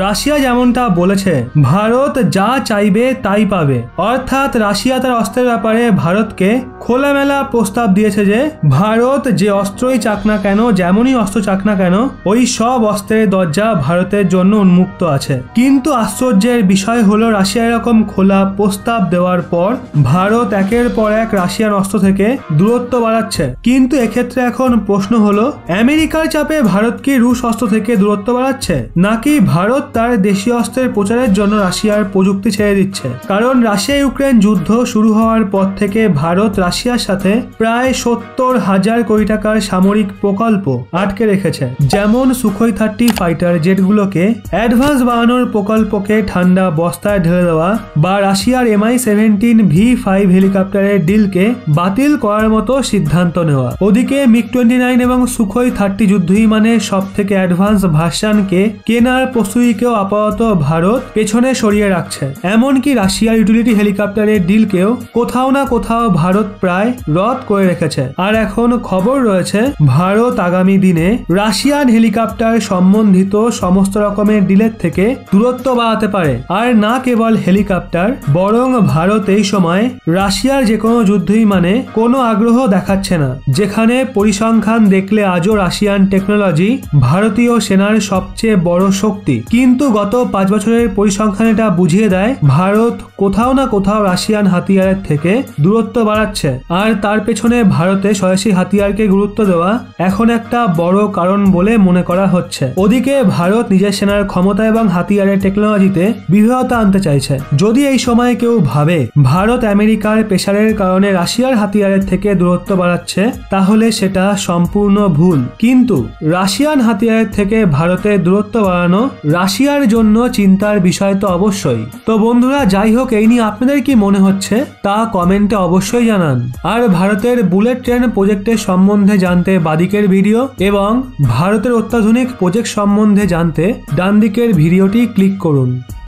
Russia যেমনটা বলেছে ভারত যা চাইবে তাই পাবে, অর্থাৎ রাশিয়া তার অস্ত্রের ব্যাপারে ভারতকে খোলামেলা প্রস্তাব দিয়েছে যে ভারত যে অস্ত্রই চাক না কেন, যেমনই অস্ত্র চাক না কেন, ওই সব অস্ত্রের দরজা ভারতের জন্য উন্মুক্ত আছে। কিন্তু আশ্চর্যের বিষয় হলো রাশিয়া এরকম খোলা প্রস্তাব দেওয়ার পর ভারত একের পর এক রাশিয়ান অস্ত্র থেকে দূরত্ব বাড়াচ্ছে। কিন্তু এক্ষেত্রে এখন প্রশ্ন হলো, আমেরিকার চাপে ভারত কি রুশ অস্ত্র থেকে দূরত্ব বাড়াচ্ছে, নাকি ভারত তার দেশীয় অস্ত্রের প্রচারের জন্য রাশিয়ার প্রযুক্তি ছেড়ে দিচ্ছে? কারণ রাশিয়া ইউক্রেন যুদ্ধ শুরু হওয়ার পর থেকে ভারত রাশিয়ার সাথে প্রায় 70,000 কোটি টাকার সামরিক প্রকল্প আটকে রেখেছে, যেমন সুখোই 30 ফাইটার জেটগুলোকে অ্যাডভান্স বানানোর প্রকল্পকে ঠান্ডা বস্তায় ঢেলে দেওয়া, বা রাশিয়ার MI-17 V5 হেলিকপ্টারের ডিলকে বাতিল করার মতো সিদ্ধান্ত নেওয়া। ওদিকে MiG-29 এবং সুখোই 30 যুদ্ধবিমানের সব থেকে অ্যাডভান্স ভার্সনকে কেনার প্রস্তুতিকেও আপাতত ভারত পেছনে সরিয়ে রাখছে। এমনকি রাশিয়ার ইউটিলিটি হেলিকপ্টারের ডিলকেও কোথাও না কোথাও ভারত প্রায় রদ করে রেখেছে। আর এখন খবর রয়েছে ভারত আগামী দিনে রাশিয়ান হেলিকপ্টার সম্বন্ধিত সমস্ত রকমের ডিলের থেকে দূরত্ব বাড়াতে পারে। আর না কেবল হেলিকপ্টার, বরং ভারত এই সময় রাশিয়ার যে কোনো যুদ্ধবিমানে কোনো আগ্রহ দেখাচ্ছে না, যেখানে পরিসংখ্যান দেখলে আজও রাশিয়ান টেকনোলজি ভারতীয় সেনার সবচেয়ে বড় শক্তি। কিন্তু গত 5 বছরের পরিসংখ্যান এটা বুঝিয়ে দেয় ভারত কোথাও না কোথাও রাশিয়ান হাতিয়ারের থেকে দূরত্ব বাড়াচ্ছে। আর তার পেছনে ভারতে স্বদেশী হাতিয়ারকে গুরুত্ব দেওয়া এখন একটা বড় কারণ বলে মনে করা হচ্ছে। ওদিকে ভারত নিজের সেনার ক্ষমতা এবং হাতিয়ারের টেকনোলজিতে বিভেদতা আনতে চাইছে। যদি এই সময় কেউ ভাবে ভারত আমেরিকার প্রেসারের কারণে রাশিয়ার হাতিয়ারের থেকে দূরত্ব বাড়াচ্ছে, তাহলে সেটা সম্পূর্ণ ভুল। কিন্তু রাশিয়ান হাতিয়ারের থেকে ভারতের দূরত্ব বাড়ানো রাশিয়ার জন্য চিন্তার বিষয় তো অবশ্যই। তো বন্ধুরা, যাই হোক, এই নিয়ে আপনাদের কি মনে হচ্ছে তা কমেন্টে অবশ্যই জানান। আর ভারতের বুলেট ট্রেন প্রজেক্টের সম্বন্ধে জানতে বাদিকের ভিডিও এবং ভারতের অত্যাধুনিক প্রজেক্ট সম্বন্ধে জানতে ডান দিকের ভিডিওটি ক্লিক করুন।